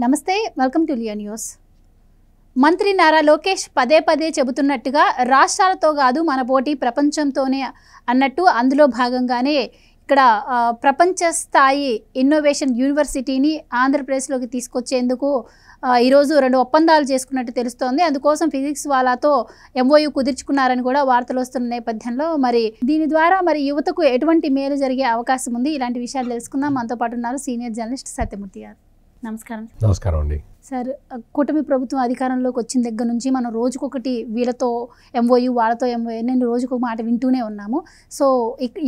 నమస్తే, welcome to Liya news. మంత్రి నారా లోకేష్ పదే పదే చెబుతున్నట్టుగా రాష్ట్రాలతో కాదు మన పోటీ ప్రపంచంతోనే అన్నట్టు అందులో భాగంగానే ఇక్కడ ప్రపంచ స్థాయి ఇన్నోవేషన్ యూనివర్సిటీని ఆంధ్రప్రదేశ్లోకి తీసుకొచ్చేందుకు ఈరోజు 2 ఒప్పందాలు చేసుకున్నట్టు తెలుస్తోంది. అందుకోసం ఫిజిక్స్ వాళ్ళతో MOU కుదుర్చుకున్నారని కూడా వార్తలు వస్తున్న నేపథ్యంలో మరి దీని ద్వారా మరి యువతకు ఎటువంటి మేలు జరిగే అవకాశం ఉంది? ఇలాంటి విషయాలు తెలుసుకుందాం. మనతో పాటు ఉన్నారు సీనియర్ జర్నలిస్ట్ సత్యమూర్తి గారు. నమస్కారం. నమస్కారం అండి. సార్, కూటమి ప్రభుత్వం అధికారంలోకి వచ్చిన దగ్గర నుంచి మనం రోజుకొకటి వీళ్ళతో MOU వాళ్ళతో MOU నేను రోజుకొక మాట వింటూనే ఉన్నాము. సో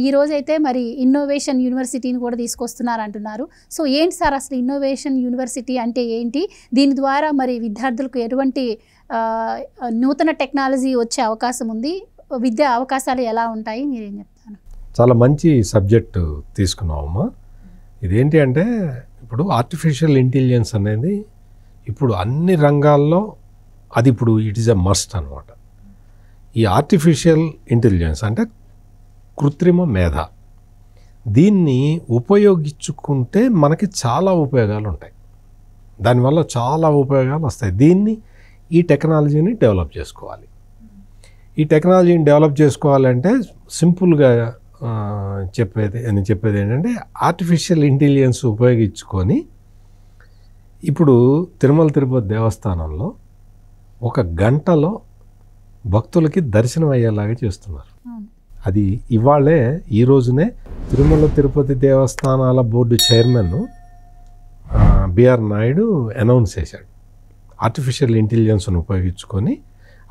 ఈ రోజైతే మరి ఇన్నోవేషన్ యూనివర్సిటీని కూడా తీసుకొస్తున్నారు అంటున్నారు. సో ఏంటి సార్ అసలు ఇన్నోవేషన్ యూనివర్సిటీ అంటే ఏంటి? దీని ద్వారా మరి విద్యార్థులకు ఎటువంటి నూతన టెక్నాలజీ వచ్చే అవకాశం ఉంది? విద్యా అవకాశాలు ఎలా ఉంటాయి? మీరేం చెప్తాను? చాలా మంచి సబ్జెక్టు తీసుకున్నామమ్మా. ఇదేంటి అంటే ఇప్పుడు ఆర్టిఫిషియల్ ఇంటెలిజెన్స్ అనేది ఇప్పుడు అన్ని రంగాల్లో అది ఇప్పుడు ఇట్ ఈస్ ఎ మస్ట్ అనమాట. ఈ ఆర్టిఫిషియల్ ఇంటెలిజెన్స్ అంటే కృత్రిమ మేధ, దీన్ని ఉపయోగించుకుంటే మనకి చాలా ఉపయోగాలు ఉంటాయి. దానివల్ల చాలా ఉపయోగాలు వస్తాయి. ఈ టెక్నాలజీని డెవలప్ చేసుకోవాలి. ఈ టెక్నాలజీని డెవలప్ చేసుకోవాలంటే సింపుల్గా చెప్పేది ఏంటంటే ఆర్టిఫిషియల్ ఇంటెలిజెన్స్ ఉపయోగించుకొని ఇప్పుడు తిరుమల తిరుపతి దేవస్థానంలో 1 గంటలో భక్తులకి దర్శనం అయ్యేలాగా చేస్తున్నారు. అది ఇవాళే ఈ రోజునే తిరుమల తిరుపతి దేవస్థానాల board chairman BR Naidu announce చేశాడు. ఆర్టిఫిషియల్ ఇంటెలిజెన్స్ను ఉపయోగించుకొని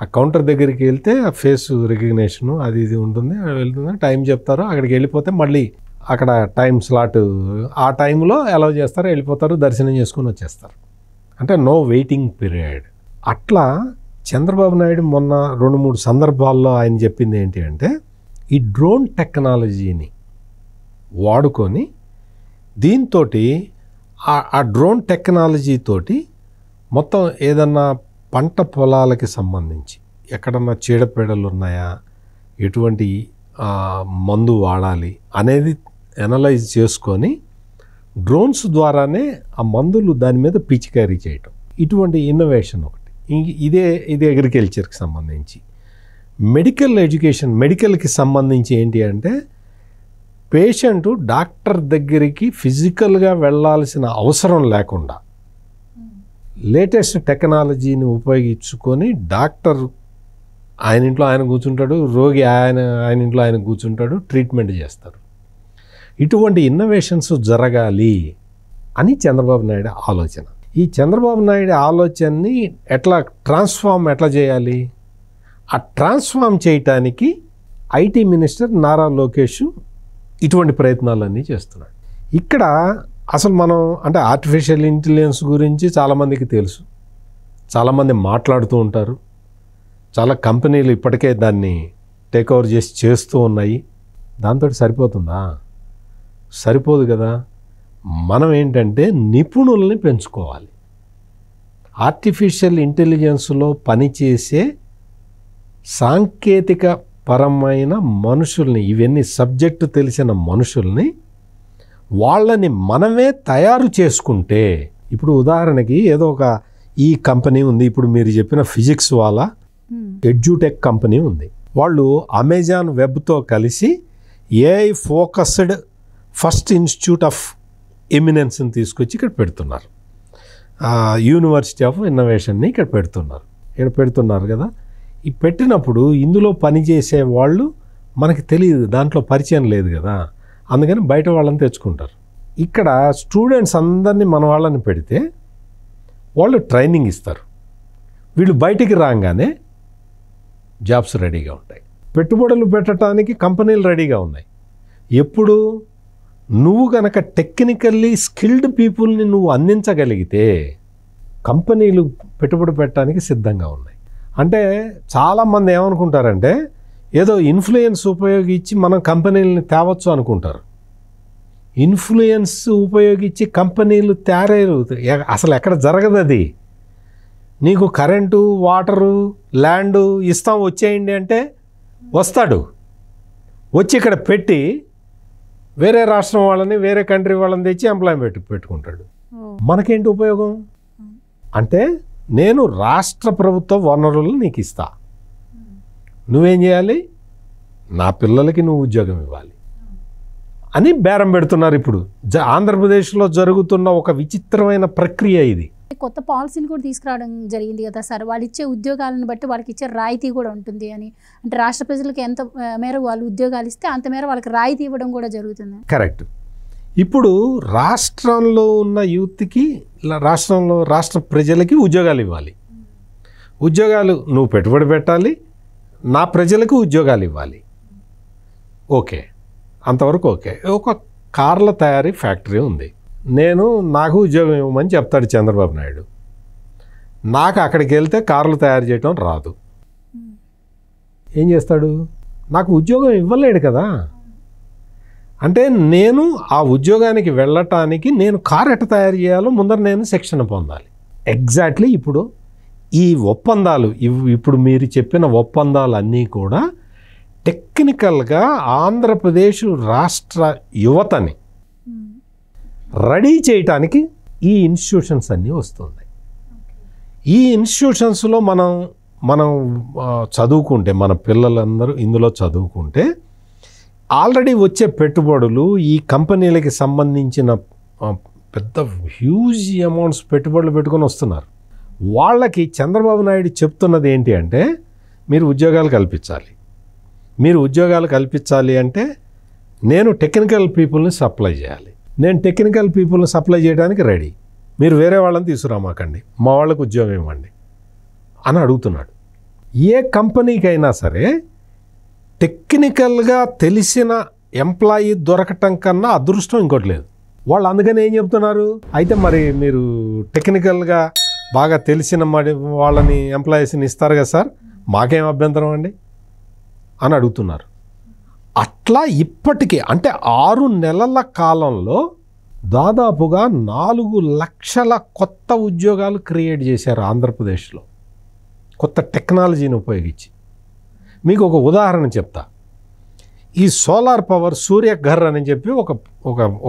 ఆ కౌంటర్ దగ్గరికి వెళ్తే ఆ ఫేస్ రికగ్నేషను అది ఇది ఉంటుంది, వెళ్తుంది, టైం చెప్తారు, అక్కడికి వెళ్ళిపోతే మళ్ళీ అక్కడ టైం స్లాట్ ఆ టైంలో అలౌ చేస్తారు, వెళ్ళిపోతారు, దర్శనం చేసుకొని వచ్చేస్తారు. అంటే నో వెయిటింగ్ పీరియడ్. అట్లా చంద్రబాబు నాయుడు మొన్న 2-3 సందర్భాల్లో ఆయన చెప్పింది ఏంటి అంటే ఈ డ్రోన్ టెక్నాలజీని వాడుకొని దీంతో ఆ డ్రోన్ టెక్నాలజీతోటి మొత్తం ఏదన్నా పంట పొలాలకి సంబంధించి ఎక్కడన్నా చీడపీడలు ఉన్నాయా, ఎటువంటి మందు వాడాలి అనేది అనలైజ్ చేసుకొని డ్రోన్స్ ద్వారానే ఆ మందులు దాని మీద పిచికారీ చేయటం, ఇటువంటి ఇన్నోవేషన్ ఒకటి. ఇది అగ్రికల్చర్కి సంబంధించి. మెడికల్ ఎడ్యుకేషన్, మెడికల్కి సంబంధించి ఏంటి అంటే పేషెంటు డాక్టర్ దగ్గరికి ఫిజికల్గా వెళ్ళాల్సిన అవసరం లేకుండా లేటెస్ట్ టెక్నాలజీని ఉపయోగించుకొని డాక్టర్ ఆయన ఇంట్లో ఆయన కూర్చుంటాడు, రోగి ఆయన ఇంట్లో ఆయన కూర్చుంటాడు, ట్రీట్మెంట్ చేస్తారు. ఇటువంటి ఇన్నోవేషన్స్ జరగాలి అని చంద్రబాబు నాయుడు ఆలోచన. ఈ చంద్రబాబు నాయుడు ఆలోచనని ఎట్లా చేయాలి? ఆ ట్రాన్స్ఫార్మ్ చేయటానికి IT మినిస్టర్ నారా లోకేష్ ఇటువంటి ప్రయత్నాలన్నీ చేస్తున్నాడు. ఇక్కడ అసలు మనం అంటే ఆర్టిఫిషియల్ ఇంటెలిజెన్స్ గురించి చాలామందికి తెలుసు, చాలామంది మాట్లాడుతూ ఉంటారు, చాలా కంపెనీలు ఇప్పటికే దాన్ని టేక్ ఓవర్ చేస్తూ ఉన్నాయి. దాంతో సరిపోతుందా? సరిపోదు కదా. మనం ఏంటంటే నిపుణుల్ని పెంచుకోవాలి. ఆర్టిఫిషియల్ ఇంటెలిజెన్స్లో పనిచేసే సాంకేతిక పరమైన మనుషుల్ని, ఇవన్నీ సబ్జెక్టు తెలిసిన మనుషుల్ని వాళ్ళని మనమే తయారు చేసుకుంటే, ఇప్పుడు ఉదాహరణకి ఏదో ఒక ఈ కంపెనీ ఉంది, ఇప్పుడు మీరు చెప్పిన ఫిజిక్స్ వాళ్ళ ఎడ్యూటెక్ కంపెనీ ఉంది, వాళ్ళు అమెజాన్ వెబ్తో కలిసి AI focused first institute of ఎమినెన్స్ని తీసుకొచ్చి ఇక్కడ పెడుతున్నారు. యూనివర్సిటీ ఆఫ్ ఇన్నోవేషన్ని ఇక్కడ పెడుతున్నారు కదా. ఈ పెట్టినప్పుడు ఇందులో పనిచేసే వాళ్ళు మనకి తెలియదు, దాంట్లో పరిచయం లేదు కదా, అందుకని బయట వాళ్ళని తెచ్చుకుంటారు. ఇక్కడ స్టూడెంట్స్ అందరినీ మన వాళ్ళని పెడితే వాళ్ళు ట్రైనింగ్ ఇస్తారు. వీళ్ళు బయటికి రాగానే జాబ్స్ రెడీగా ఉంటాయి, పెట్టుబడులు పెట్టడానికి కంపెనీలు రెడీగా ఉన్నాయి. ఎప్పుడు నువ్వు కనుక టెక్నికల్లీ స్కిల్డ్ పీపుల్ని నువ్వు అందించగలిగితే కంపెనీలు పెట్టుబడి పెట్టడానికి సిద్ధంగా ఉన్నాయి. అంటే చాలామంది ఏమనుకుంటారంటే ఏదో ఇన్ఫ్లుయెన్స్ ఉపయోగించి మనం కంపెనీలని తేవచ్చు అనుకుంటారు. ఇన్ఫ్లుయెన్స్ ఉపయోగించి కంపెనీలు తయారయ్యారు అసలు ఎక్కడ జరగదు. అది నీకు కరెంటు, వాటరు, ల్యాండు ఇస్తాం వచ్చేయండి అంటే వస్తాడు, వచ్చి ఇక్కడ పెట్టి వేరే రాష్ట్రం వాళ్ళని, వేరే కంట్రీ వాళ్ళని తెచ్చి ఎంప్లాయ్మెంట్ పెట్టుకుంటాడు. మనకేంటి ఉపయోగం? అంటే నేను రాష్ట్ర ప్రభుత్వ వనరులు నీకు ఇస్తా, నువ్వేం చేయాలి, నా పిల్లలకి నువ్వు ఉద్యోగం ఇవ్వాలి అని బేరం పెడుతున్నారు. ఇప్పుడు ఆంధ్రప్రదేశ్లో జరుగుతున్న ఒక విచిత్రమైన ప్రక్రియ ఇది. కొత్త పాలసీని కూడా తీసుకురావడం జరిగింది కదా సార్. వాళ్ళు ఇచ్చే ఉద్యోగాలను బట్టి వాళ్ళకి ఇచ్చే రాయితీ కూడా ఉంటుంది అని, అంటే రాష్ట్ర ప్రజలకు ఎంత మేర వాళ్ళు ఉద్యోగాలు ఇస్తే అంత మేర వాళ్ళకి రాయితీ ఇవ్వడం కూడా జరుగుతుంది. కరెక్ట్. ఇప్పుడు రాష్ట్రంలో ఉన్న యూత్కి, రాష్ట్ర ప్రజలకి ఉద్యోగాలు ఇవ్వాలి. ఉద్యోగాలు నువ్వు పెట్టుబడి పెట్టాలి, నా ప్రజలకు ఉద్యోగాలు ఇవ్వాలి. ఓకే, అంతవరకు ఓకే. ఒక కార్ల తయారీ ఫ్యాక్టరీ ఉంది, నాకు ఉద్యోగం ఇవ్వమని చెప్తాడు చంద్రబాబు నాయుడు. నాకు అక్కడికి వెళ్తే కార్లు తయారు చేయటం రాదు. ఏం చేస్తాడు? నాకు ఉద్యోగం ఇవ్వలేడు కదా. అంటే నేను ఆ ఉద్యోగానికి వెళ్ళటానికి నేను కారు ఎట్ట తయారు చేయాలో ముందర నేను శిక్షణ పొందాలి. ఎగ్జాక్ట్లీ ఇప్పుడు ఈ ఒప్పందాలు, ఇప్పుడు మీరు చెప్పిన ఒప్పందాలన్నీ కూడా టెక్నికల్గా ఆంధ్రప్రదేశ్ రాష్ట్ర యువతని రెడీ చేయటానికి ఈ ఇన్స్టిట్యూషన్స్ అన్నీ వస్తున్నాయి. ఈ ఇన్స్టిట్యూషన్స్లో మనం చదువుకుంటే, మన పిల్లలందరూ ఇందులో చదువుకుంటే ఆల్రెడీ వచ్చే పెట్టుబడులు, ఈ కంపెనీలకి సంబంధించిన పెద్ద హ్యూజ్ అమౌంట్స్ పెట్టుబడులు పెట్టుకొని వస్తున్నారు. వాళ్ళకి చంద్రబాబు నాయుడు చెప్తున్నది ఏంటి అంటే, మీరు ఉద్యోగాలు కల్పించాలి. మీరు ఉద్యోగాలు కల్పించాలి అంటే నేను టెక్నికల్ పీపుల్ని సప్లై చేయాలి. నేను టెక్నికల్ పీపుల్ని సప్లై చేయడానికి రెడీ. మీరు వేరే వాళ్ళని తీసుకురామాకండి, మా వాళ్ళకు ఉద్యోగం ఇవ్వండి అని అడుగుతున్నాడు. ఏ కంపెనీకైనా సరే టెక్నికల్గా తెలిసిన ఎంప్లాయీ దొరకటం కన్నా అదృష్టం ఇంకోటి లేదు. వాళ్ళు అందుకని ఏం చెప్తున్నారు, అయితే మరి మీరు టెక్నికల్గా బాగా తెలిసిన వాళ్ళని ఎంప్లాయీస్ని ఇస్తారు కదా సార్, మాకేం అభ్యంతరం అండి అని అడుగుతున్నారు. అట్లా ఇప్పటికీ అంటే 6 నెలల కాలంలో దాదాపుగా 4 లక్షల కొత్త ఉద్యోగాలు క్రియేట్ చేశారు ఆంధ్రప్రదేశ్లో, కొత్త టెక్నాలజీని ఉపయోగించి. మీకు ఒక ఉదాహరణ చెప్తా. ఈ సోలార్ పవర్ సూర్యఘర్ అని చెప్పి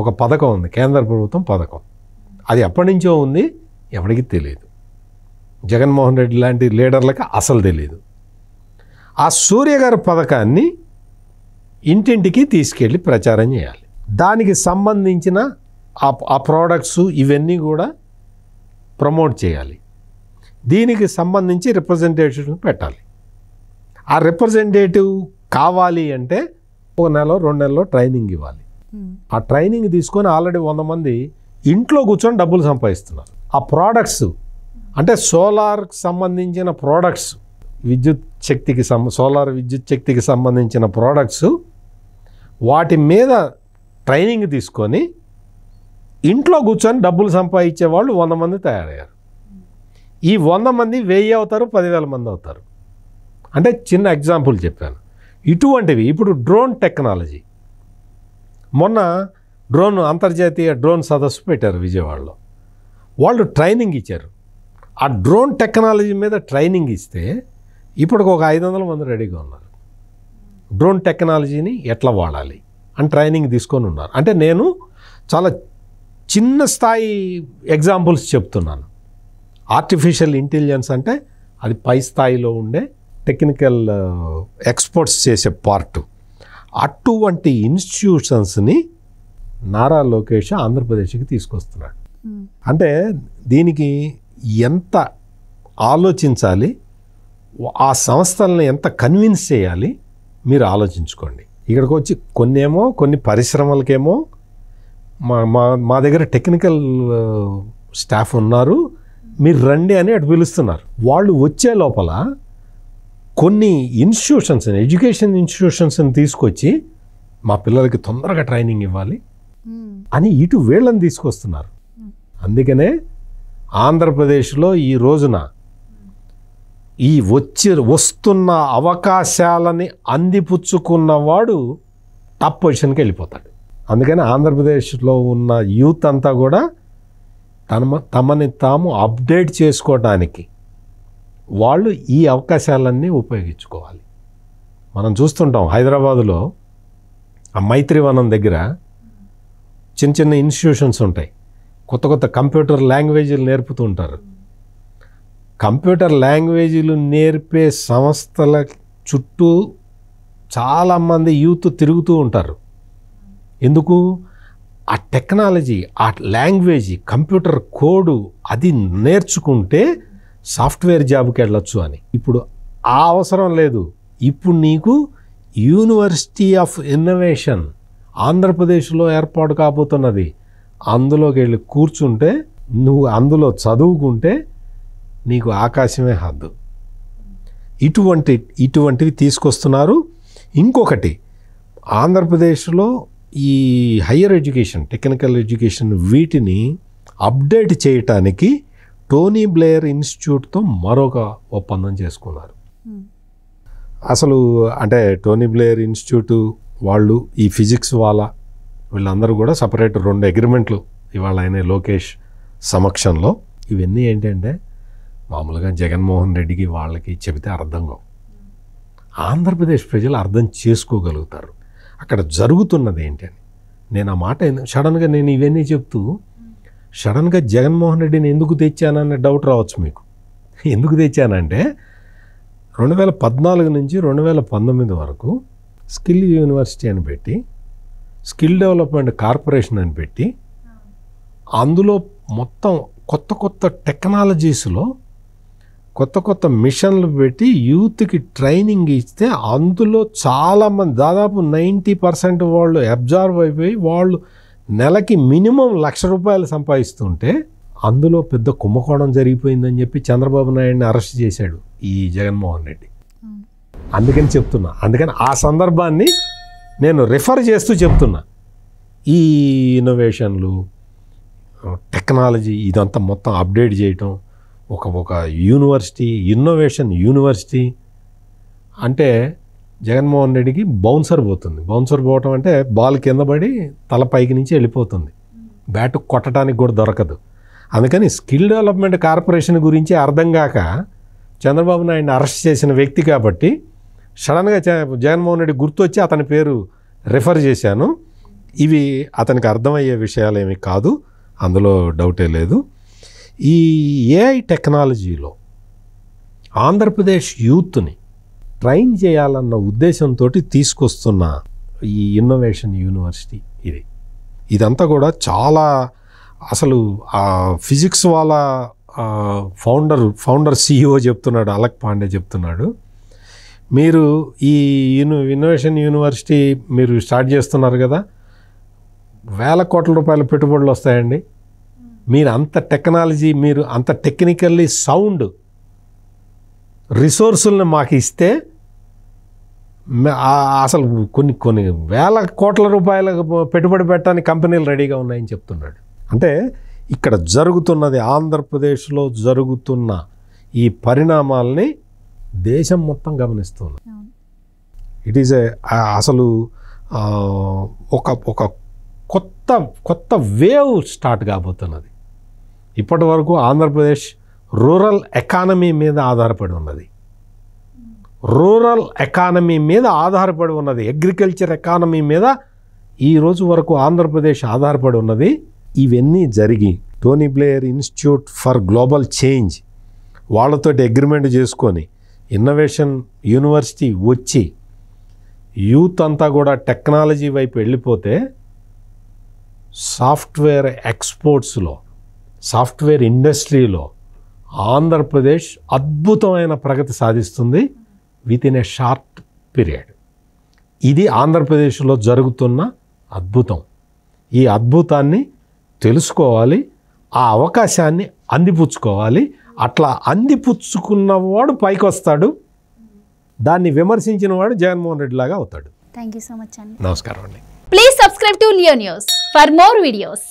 ఒక పథకం ఉంది, కేంద్ర ప్రభుత్వం పథకం. అది ఎప్పటి నుంచో ఉంది, ఎవరికి తెలియదు. జగన్మోహన్ రెడ్డి లాంటి లీడర్లకి అసలు తెలియదు. ఆ సూర్యఘర్ పథకాన్ని ఇంటింటికి తీసుకెళ్ళి ప్రచారం చేయాలి. దానికి సంబంధించిన ఆ ప్రోడక్ట్స్ ఇవన్నీ కూడా ప్రమోట్ చేయాలి. దీనికి సంబంధించి రిప్రజెంటేటివ్ పెట్టాలి. ఆ రిప్రజెంటేటివ్ కావాలి అంటే 1 నెల 2 నెలలో ట్రైనింగ్ ఇవ్వాలి. ఆ ట్రైనింగ్ తీసుకొని ఆల్రెడీ 100 మంది ఇంట్లో కూర్చొని డబ్బులు సంపాదిస్తున్నారు. ఆ ప్రోడక్ట్స్ అంటే సోలార్కి సంబంధించిన ప్రోడక్ట్స్, సోలార్ విద్యుత్ శక్తికి సంబంధించిన ప్రోడక్ట్స్, వాటి మీద ట్రైనింగ్ తీసుకొని ఇంట్లో కూర్చొని డబ్బులు సంపాదించే వాళ్ళు 100 మంది తయారయ్యారు. ఈ 100 మంది 1000 అవుతారు, 10,000 మంది అవుతారు. అంటే చిన్న ఎగ్జాంపుల్ చెప్పాను. ఇటువంటివి ఇప్పుడు డ్రోన్ టెక్నాలజీ, మొన్న అంతర్జాతీయ డ్రోన్ సదస్సు పెట్టారు విజయవాడలో. వాళ్ళు ట్రైనింగ్ ఇచ్చారు. ఆ డ్రోన్ టెక్నాలజీ మీద ట్రైనింగ్ ఇస్తే ఇప్పుడు ఒక 500 మంది రెడీగా ఉన్నారు. డ్రోన్ టెక్నాలజీని ఎట్లా వాడాలి అని ట్రైనింగ్ తీసుకొని ఉన్నారు. అంటే నేను చాలా చిన్న స్థాయి ఎగ్జాంపుల్స్ చెప్తున్నాను. ఆర్టిఫిషియల్ ఇంటెలిజెన్స్ అంటే అది పై స్థాయిలో ఉండే టెక్నికల్ ఎక్స్పర్ట్స్ చేసే పార్ట్. అటువంటి ఇన్స్టిట్యూషన్స్ని నారా లోకేష్ ఆంధ్రప్రదేశ్కి తీసుకొస్తున్నాడు. అంటే దీనికి ఎంత ఆలోచించాలి, ఆ సంస్థలను ఎంత కన్విన్స్ చేయాలి మీరు ఆలోచించుకోండి. ఇక్కడికి వచ్చి కొన్ని పరిశ్రమలకేమో మా దగ్గర టెక్నికల్ స్టాఫ్ ఉన్నారు, మీరు రండి అని అటు పిలుస్తున్నారు. వాళ్ళు వచ్చే లోపల కొన్ని ఇన్స్టిట్యూషన్స్ని, ఎడ్యుకేషన్ ఇన్స్టిట్యూషన్స్ని తీసుకొచ్చి మా పిల్లలకి తొందరగా ట్రైనింగ్ ఇవ్వాలి అని ఇటు వీళ్ళని తీసుకొస్తున్నారు. అందుకనే ఆంధ్రప్రదేశ్లో ఈ రోజున ఈ వస్తున్న అవకాశాలని అందిపుచ్చుకున్నవాడు టాప్ పొజిషన్కి వెళ్ళిపోతాడు. అందుకని ఆంధ్రప్రదేశ్లో ఉన్న యూత్ అంతా కూడా తమని తాము అప్డేట్ చేసుకోవడానికి వాళ్ళు ఈ అవకాశాలన్నీ ఉపయోగించుకోవాలి. మనం చూస్తుంటాం హైదరాబాదులో ఆ మైత్రివనం దగ్గర చిన్న చిన్న ఇన్స్టిట్యూషన్స్ ఉంటాయి. కొత్త కంప్యూటర్ లాంగ్వేజ్లు నేర్పుతూ ఉంటారు. కంప్యూటర్ లాంగ్వేజీలు నేర్పే సంస్థల చుట్టూ చాలామంది యూత్ తిరుగుతూ ఉంటారు. ఎందుకు? ఆ టెక్నాలజీ, ఆ లాంగ్వేజ్, కంప్యూటర్ కోడు అది నేర్చుకుంటే సాఫ్ట్వేర్ జాబ్కి వెళ్ళొచ్చు అని. ఇప్పుడు ఆ అవసరం లేదు. ఇప్పుడు నీకు యూనివర్సిటీ ఆఫ్ ఇన్నోవేషన్ ఆంధ్రప్రదేశ్లో ఏర్పాటు కాబోతున్నది. అందులోకి వెళ్ళి కూర్చుంటే, నువ్వు అందులో చదువుకుంటే నీకు ఆకాశమే హద్దు. ఇటువంటివి తీసుకొస్తున్నారు. ఇంకొకటి, ఆంధ్రప్రదేశ్లో ఈ హయ్యర్ ఎడ్యుకేషన్, టెక్నికల్ ఎడ్యుకేషన్ వీటిని అప్డేట్ చేయటానికి టోనీ బ్లేయర్ ఇన్స్టిట్యూట్తో మరొక ఒప్పందం చేసుకున్నారు. అసలు అంటే టోనీ బ్లేయర్ ఇన్స్టిట్యూట్ వాళ్ళు, ఈ ఫిజిక్స్ వీళ్ళందరూ కూడా సపరేట్ 2 అగ్రిమెంట్లు ఇవాళ ఆయన లోకేష్ సమక్షంలో. ఇవన్నీ ఏంటంటే మామూలుగా జగన్మోహన్ రెడ్డికి వాళ్ళకి చెబితే అర్థం కావు. ఆంధ్రప్రదేశ్ ప్రజలు అర్థం చేసుకోగలుగుతారు అక్కడ జరుగుతున్నది ఏంటని. నేను ఆ మాట సడన్గా నేను ఇవన్నీ చెప్తూ సడన్గా జగన్మోహన్ రెడ్డిని ఎందుకు తెచ్చానన్న డౌట్ రావచ్చు మీకు. ఎందుకు తెచ్చానంటే 2014 నుంచి 2019 వరకు స్కిల్ యూనివర్సిటీ అని పెట్టి, స్కిల్ డెవలప్మెంట్ కార్పొరేషన్ అని పెట్టి, అందులో మొత్తం కొత్త టెక్నాలజీస్లో కొత్త మిషన్లు పెట్టి యూత్కి ట్రైనింగ్ ఇస్తే అందులో చాలామంది దాదాపు 90% వాళ్ళు అబ్జర్వ్ అయిపోయి వాళ్ళు నెలకి మినిమం ₹1,00,000 సంపాదిస్తుంటే అందులో పెద్ద కుంభకోణం జరిగిపోయిందని చెప్పి చంద్రబాబు నాయుడిని అరెస్ట్ చేశాడు ఈ జగన్మోహన్ రెడ్డి. అందుకని చెప్తున్నా, అందుకని ఆ సందర్భాన్ని నేను రిఫర్ చేస్తూ చెప్తున్నా. ఈ ఇన్నోవేషన్లు, టెక్నాలజీ ఇదంతా మొత్తం అప్డేట్ చేయటం, ఒక యూనివర్సిటీ, ఇన్నోవేషన్ యూనివర్సిటీ అంటే జగన్మోహన్ రెడ్డికి బౌన్సర్ పోతుంది. బౌన్సర్ పోవటం అంటే బాల్ కింద పడి తల పైకి నుంచి వెళ్ళిపోతుంది, బ్యాట్ కొట్టడానికి కూడా దొరకదు. అందుకని స్కిల్ డెవలప్మెంట్ కార్పొరేషన్ గురించి అర్థం కాక చంద్రబాబు నాయుడిని అరెస్ట్ చేసిన వ్యక్తి కాబట్టి సడన్గా జగన్మోహన్ రెడ్డి గుర్తొచ్చి అతని పేరు రిఫర్ చేశాను. ఇవి అతనికి అర్థమయ్యే విషయాలు ఏమి కాదు, అందులో డౌటే లేదు. ఈ ఏఐ టెక్నాలజీలో ఆంధ్రప్రదేశ్ యూత్ని ట్రైన్ చేయాలన్న ఉద్దేశంతో తీసుకొస్తున్న ఈ ఇన్నోవేషన్ యూనివర్సిటీ ఇదంతా కూడా చాలా అసలు ఫిజిక్స్ ఫౌండర్ CEO చెప్తున్నాడు, అలక్ పాండే చెప్తున్నాడు, మీరు ఈ ఇన్నోవేషన్ యూనివర్సిటీ మీరు స్టార్ట్ చేస్తున్నారు కదా, ₹1,000 కోట్ల పెట్టుబడులు వస్తాయండి. మీరు అంత టెక్నాలజీ, మీరు అంత టెక్నికల్లీ సౌండ్ రిసోర్సులను మాకు ఇస్తే అసలు కొన్ని ₹1,000 కోట్ల పెట్టుబడి పెట్టడానికి కంపెనీలు రెడీగా ఉన్నాయని చెప్తున్నాడు. అంటే ఇక్కడ జరుగుతున్నది, ఆంధ్రప్రదేశ్లో జరుగుతున్న ఈ పరిణామాలని దేశం మొత్తం గమనిస్తుంది. ఇట్ ఈజ్ అసలు ఒక కొత్త వేవ్ స్టార్ట్ కాబోతున్నది. ఇప్పటి వరకు ఆంధ్రప్రదేశ్ రూరల్ ఎకానమీ మీద ఆధారపడి ఉన్నది. అగ్రికల్చర్ ఎకానమీ మీద ఈరోజు వరకు ఆంధ్రప్రదేశ్ ఆధారపడి ఉన్నది. ఇవన్నీ జరిగి Tony Blair institute for global change వాళ్ళతోటి అగ్రిమెంట్ చేసుకొని ఇన్నోవేషన్ యూనివర్సిటీ వచ్చి యూత్ అంతా కూడా టెక్నాలజీ వైపు వెళ్ళిపోతే సాఫ్ట్వేర్ ఎక్స్పోర్ట్స్లో, సాఫ్ట్వేర్ ఇండస్ట్రీలో ఆంధ్రప్రదేశ్ అద్భుతమైన ప్రగతి సాధిస్తుంది వితిన్ ఏ షార్ట్ పీరియడ్. ఇది ఆంధ్రప్రదేశ్లో జరుగుతున్న అద్భుతం. ఈ అద్భుతాన్ని తెలుసుకోవాలి, ఆ అవకాశాన్ని అందిపుచ్చుకోవాలి. అట్లా అందిపుచ్చుకున్నవాడు పైకి వస్తాడు, దాన్ని విమర్శించిన వాడు జగన్మోహన్ రెడ్డి లాగా అవుతాడు. థ్యాంక్ యూ సో మచ్ అండి. నమస్కారం అండి. Please subscribe to Leo news for more videos.